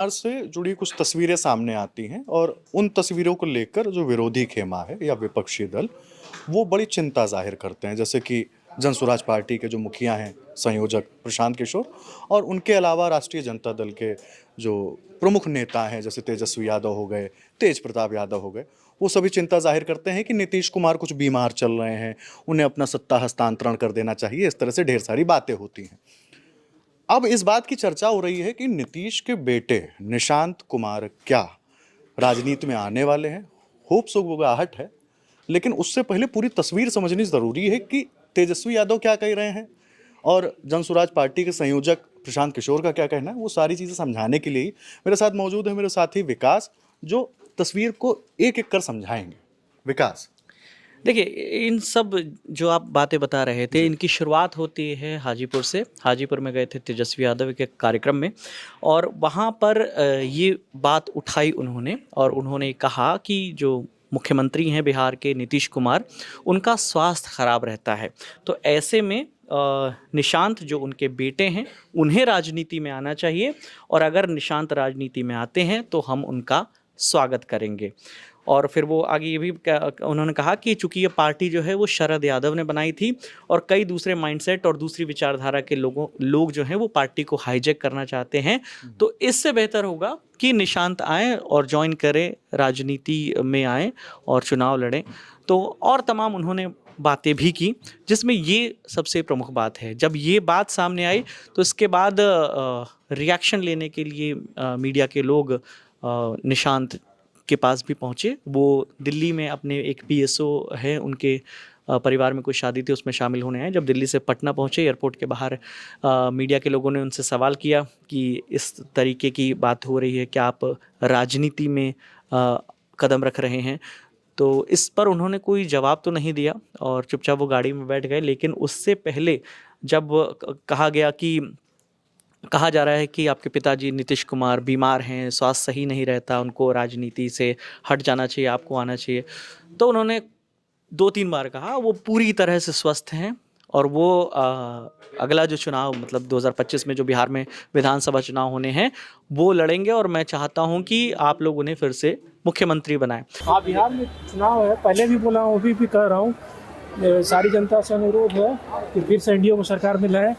से जुड़ी कुछ तस्वीरें सामने आती हैं और उन तस्वीरों को लेकर जो विरोधी खेमा है या विपक्षी दल वो बड़ी चिंता जाहिर करते हैं। जैसे कि जनसुराज पार्टी के जो मुखिया हैं, संयोजक प्रशांत किशोर, और उनके अलावा राष्ट्रीय जनता दल के जो प्रमुख नेता हैं जैसे तेजस्वी यादव हो गए, तेज प्रताप यादव हो गए, वो सभी चिंता जाहिर करते हैं कि नीतीश कुमार कुछ बीमार चल रहे हैं, उन्हें अपना सत्ता हस्तांतरण कर देना चाहिए। इस तरह से ढेर सारी बातें होती हैं। अब इस बात की चर्चा हो रही है कि नीतीश के बेटे निशांत कुमार क्या राजनीति में आने वाले हैं। होप सुगबुगाहट है, लेकिन उससे पहले पूरी तस्वीर समझनी जरूरी है कि तेजस्वी यादव क्या कह रहे हैं और जनसुराज पार्टी के संयोजक प्रशांत किशोर का क्या कहना है। वो सारी चीजें समझाने के लिए ही मेरे साथ मौजूद है मेरे साथी विकास, जो तस्वीर को एक एक कर समझाएंगे। विकास, देखिए, इन सब जो आप बातें बता रहे थे, इनकी शुरुआत होती है हाजीपुर से। हाजीपुर में गए थे तेजस्वी यादव के कार्यक्रम में, और वहाँ पर ये बात उठाई उन्होंने, और उन्होंने कहा कि जो मुख्यमंत्री हैं बिहार के नीतीश कुमार, उनका स्वास्थ्य खराब रहता है। तो ऐसे में निशांत जो उनके बेटे हैं, उन्हें राजनीति में आना चाहिए, और अगर निशांत राजनीति में आते हैं तो हम उनका स्वागत करेंगे। और फिर वो आगे ये भी उन्होंने कहा कि चूंकि ये पार्टी जो है वो शरद यादव ने बनाई थी, और कई दूसरे माइंडसेट और दूसरी विचारधारा के लोग जो हैं वो पार्टी को हाईजैक करना चाहते हैं, तो इससे बेहतर होगा कि निशांत आए और ज्वाइन करें, राजनीति में आए और चुनाव लड़ें। तो और तमाम उन्होंने बातें भी की, जिसमें ये सबसे प्रमुख बात है। जब ये बात सामने आई तो इसके बाद रिएक्शन लेने के लिए मीडिया के लोग निशांत के पास भी पहुँचे। वो दिल्ली में अपने एक पीएसओ है, उनके परिवार में कोई शादी थी, उसमें शामिल होने आए। जब दिल्ली से पटना पहुँचे, एयरपोर्ट के बाहर मीडिया के लोगों ने उनसे सवाल किया कि इस तरीके की बात हो रही है, क्या आप राजनीति में कदम रख रहे हैं। तो इस पर उन्होंने कोई जवाब तो नहीं दिया और चुपचाप वो गाड़ी में बैठ गए। लेकिन उससे पहले जब कहा जा रहा है कि आपके पिताजी नीतीश कुमार बीमार हैं, स्वास्थ्य सही नहीं रहता, उनको राजनीति से हट जाना चाहिए, आपको आना चाहिए, तो उन्होंने 2-3 बार कहा वो पूरी तरह से स्वस्थ हैं, और वो अगला जो चुनाव मतलब 2025 में जो बिहार में विधानसभा चुनाव होने हैं वो लड़ेंगे, और मैं चाहता हूं कि आप लोग उन्हें फिर से मुख्यमंत्री बनाएं। हाँ, बिहार में चुनाव है, पहले भी बोला हूँ, अभी भी कह रहा हूँ, सारी जनता से अनुरोध है कि फिर से एनडीए को सरकार में लाए,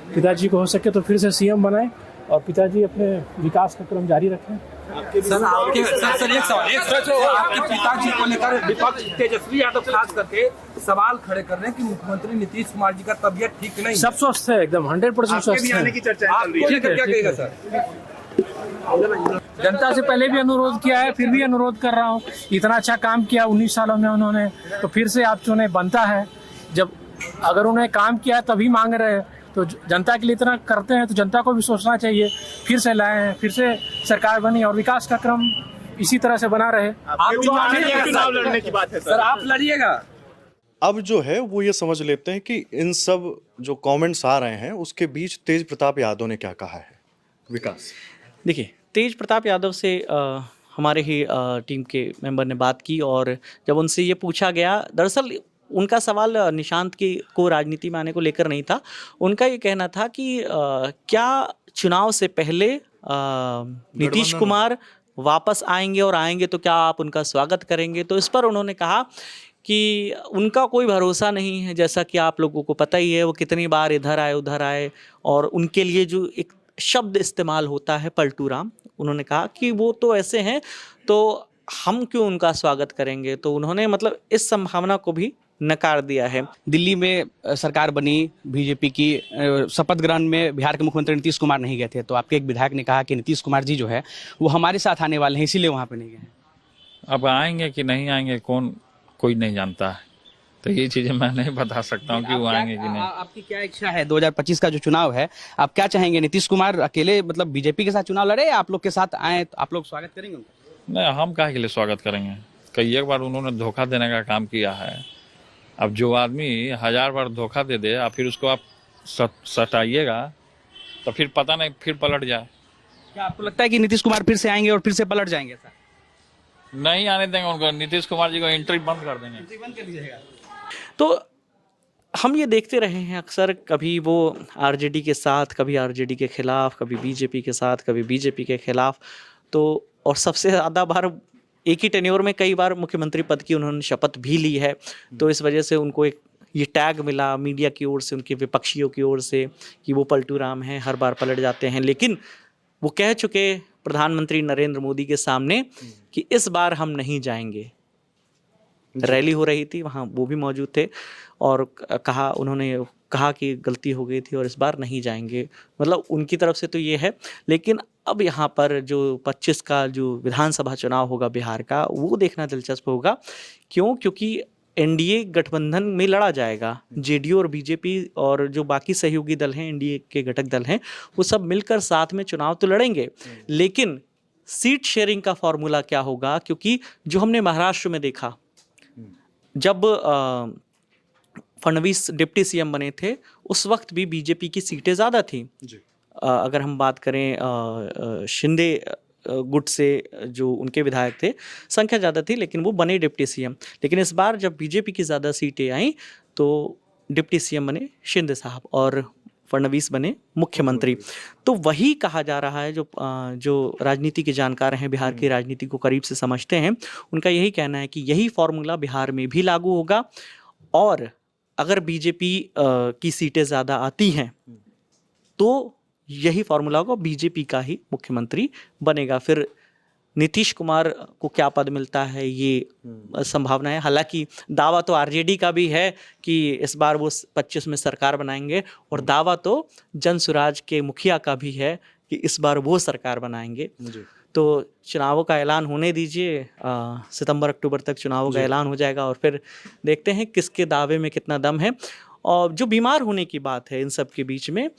पिताजी को हो सके तो फिर से सीएम बनाएं, और पिताजी अपने विकास का क्रम जारी रखें। सर एक सवाल, आपके पिताजी को लेकर विपक्ष तेजस्वी यादव खास करके सवाल खड़े कर रहे हैं कि मुख्यमंत्री नीतीश कुमार जी का तबियत ठीक नहीं, सब स्वस्थ है, एकदम 100% स्वस्थ है। आपको लेकर क्या कहेगा सर? जनता से पहले भी अनुरोध किया है, फिर भी अनुरोध कर रहा हूँ, इतना अच्छा काम किया 19 सालों में उन्होंने, तो फिर से आप चुने बनता है। जब अगर उन्होंने काम किया तभी मांग रहे हैं, तो जनता के लिए इतना करते हैं तो जनता को भी सोचना चाहिए, फिर से लाए हैं, फिर से सरकार बनी और विकास का क्रम इसी तरह से बना रहे। आप चुनाव लड़ने की बात है सर, आप लड़िएगा। अब जो है वो ये समझ लेते हैं कि इन सब जो कमेंट्स आ रहे हैं उसके बीच तेज प्रताप यादव ने क्या कहा है। विकास, देखिए, तेज प्रताप यादव से हमारे ही टीम के मेंबर ने बात की, और जब उनसे ये पूछा गया, दरअसल उनका सवाल निशांत को राजनीति में आने को लेकर नहीं था। उनका ये कहना था कि क्या चुनाव से पहले नीतीश कुमार वापस आएंगे, और आएंगे तो क्या आप उनका स्वागत करेंगे। तो इस पर उन्होंने कहा कि उनका कोई भरोसा नहीं है, जैसा कि आप लोगों को पता ही है, वो कितनी बार इधर आए उधर आए, और उनके लिए जो एक शब्द इस्तेमाल होता है पलटू राम, उन्होंने कहा कि वो तो ऐसे हैं, तो हम क्यों उनका स्वागत करेंगे। तो उन्होंने मतलब इस संभावना को भी नकार दिया है। दिल्ली में सरकार बनी बीजेपी की, शपथ ग्रहण में बिहार के मुख्यमंत्री नीतीश कुमार नहीं गए थे, तो आपके एक विधायक ने कहा कि नीतीश कुमार जी जो है वो हमारे साथ आने वाले हैं, इसीलिए वहाँ पे नहीं गए। अब आएंगे कि नहीं आएंगे कोई नहीं जानता है, तो ये चीजें मैं नहीं बता सकता हूँ कि वो आएंगे कि नहीं। आपकी क्या इच्छा है 2025 का जो चुनाव है, आप क्या चाहेंगे? नीतीश कुमार अकेले मतलब बीजेपी के साथ चुनाव लड़े, या आप लोग के साथ आए तो आप लोग स्वागत करेंगे उनका? नहीं, हम काहे के लिए स्वागत करेंगे? कई एक बार उन्होंने धोखा देने का काम किया है। अब जो आदमी 1000 बार धोखा दे दे और फिर उसको आप सटाइएगा तो फिर पता नहीं फिर पलट जाए। क्या आपको लगता है कि नीतीश कुमार फिर से आएंगे और फिर से पलट जाएंगे? सर नहीं आने देंगे उनको, नीतीश कुमार जी को एंट्री बंद कर देंगे। बंद कर दीजिएगा। तो हम ये देखते रहे हैं अक्सर, कभी वो आरजेडी के साथ, कभी आरजेडी के खिलाफ, कभी बीजेपी के साथ, कभी बीजेपी के खिलाफ। तो और सबसे ज़्यादा बार एक ही टेन्योर में कई बार मुख्यमंत्री पद की उन्होंने शपथ भी ली है। तो इस वजह से उनको एक ये टैग मिला मीडिया की ओर से, उनके विपक्षियों की ओर से, कि वो पलटू राम हैं, हर बार पलट जाते हैं। लेकिन वो कह चुके प्रधानमंत्री नरेंद्र मोदी के सामने कि इस बार हम नहीं जाएंगे। रैली हो रही थी वहाँ, वो भी मौजूद थे और उन्होंने कहा कि गलती हो गई थी और इस बार नहीं जाएंगे। मतलब उनकी तरफ से तो ये है। लेकिन अब यहाँ पर जो 25 का जो विधानसभा चुनाव होगा बिहार का, वो देखना दिलचस्प होगा। क्यों? क्योंकि एनडीए गठबंधन में लड़ा जाएगा। जेडीयू और बीजेपी और जो बाकी सहयोगी दल हैं, एनडीए के घटक दल हैं, वो सब मिलकर साथ में चुनाव तो लड़ेंगे। लेकिन सीट शेयरिंग का फॉर्मूला क्या होगा? क्योंकि जो हमने महाराष्ट्र में देखा, जब फडणवीस डिप्टी सीएम बने थे, उस वक्त भी बीजेपी की सीटें ज़्यादा थी। अगर हम बात करें शिंदे गुट से जो उनके विधायक थे, संख्या ज़्यादा थी, लेकिन वो बने डिप्टी सीएम। लेकिन इस बार जब बीजेपी की ज़्यादा सीटें आईं तो डिप्टी सीएम बने शिंदे साहब और फडणवीस बने मुख्यमंत्री। तो वही कहा जा रहा है, जो राजनीति के जानकार हैं, बिहार की राजनीति को करीब से समझते हैं, उनका यही कहना है कि यही फॉर्मूला बिहार में भी लागू होगा। और अगर बीजेपी की सीटें ज़्यादा आती हैं तो यही फॉर्मूला होगा, बीजेपी का ही मुख्यमंत्री बनेगा। फिर नीतीश कुमार को क्या पद मिलता है, ये संभावना है। हालांकि दावा तो आरजेडी का भी है कि इस बार वो 25 में सरकार बनाएंगे, और दावा तो जनसुराज के मुखिया का भी है कि इस बार वो सरकार बनाएंगे। तो चुनावों का ऐलान होने दीजिए, सितंबर अक्टूबर तक चुनावों का ऐलान हो जाएगा और फिर देखते हैं किसके दावे में कितना दम है। और जो बीमार होने की बात है इन सब के बीच में,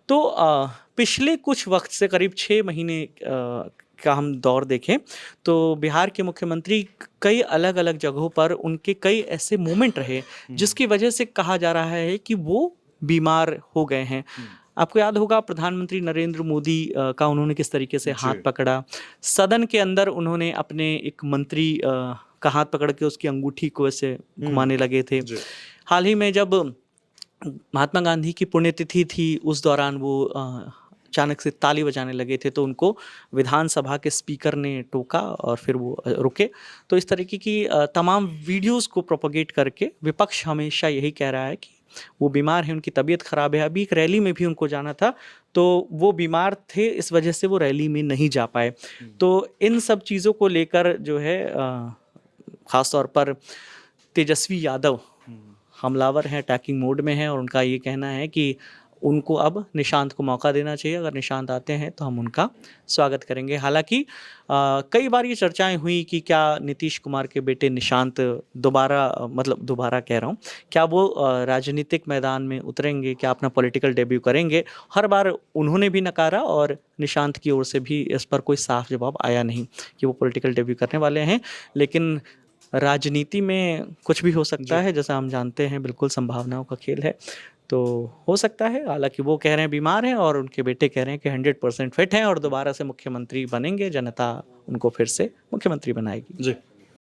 तो पिछले कुछ वक्त से करीब 6 महीने का हम दौर देखें तो बिहार के मुख्यमंत्री कई अलग अलग जगहों पर उनके कई ऐसे मोमेंट रहे जिसकी वजह से कहा जा रहा है कि वो बीमार हो गए हैं। आपको याद होगा प्रधानमंत्री नरेंद्र मोदी का उन्होंने किस तरीके से हाथ पकड़ा, सदन के अंदर उन्होंने अपने एक मंत्री का हाथ पकड़ के उसकी अंगूठी को ऐसे घुमाने लगे थे। हाल ही में जब महात्मा गांधी की पुण्यतिथि थी, उस दौरान वो अचानक से ताली बजाने लगे थे, तो उनको विधानसभा के स्पीकर ने टोका और फिर वो रुके। तो इस तरीके की तमाम वीडियोस को प्रोपोगेट करके विपक्ष हमेशा यही कह रहा है कि वो बीमार हैं, उनकी तबीयत खराब है। अभी एक रैली में भी उनको जाना था, तो वो बीमार थे, इस वजह से वो रैली में नहीं जा पाए। तो इन सब चीज़ों को लेकर जो है ख़ास तौर पर तेजस्वी यादव हमलावर हैं, अटैकिंग मोड में हैं, और उनका ये कहना है कि उनको अब निशांत को मौका देना चाहिए। अगर निशांत आते हैं तो हम उनका स्वागत करेंगे। हालांकि कई बार ये चर्चाएं हुई कि क्या नीतीश कुमार के बेटे निशांत दोबारा कह रहा हूँ, क्या वो राजनीतिक मैदान में उतरेंगे, क्या अपना पॉलिटिकल डेब्यू करेंगे। हर बार उन्होंने भी नकारा और निशांत की ओर से भी इस पर कोई साफ जवाब आया नहीं कि वो पॉलिटिकल डेब्यू करने वाले हैं। लेकिन राजनीति में कुछ भी हो सकता है, जैसा हम जानते हैं, बिल्कुल संभावनाओं का खेल है, तो हो सकता है। हालांकि वो कह रहे हैं बीमार हैं और उनके बेटे कह रहे हैं कि 100% फिट हैं और दोबारा से मुख्यमंत्री बनेंगे, जनता उनको फिर से मुख्यमंत्री बनाएगी। जी।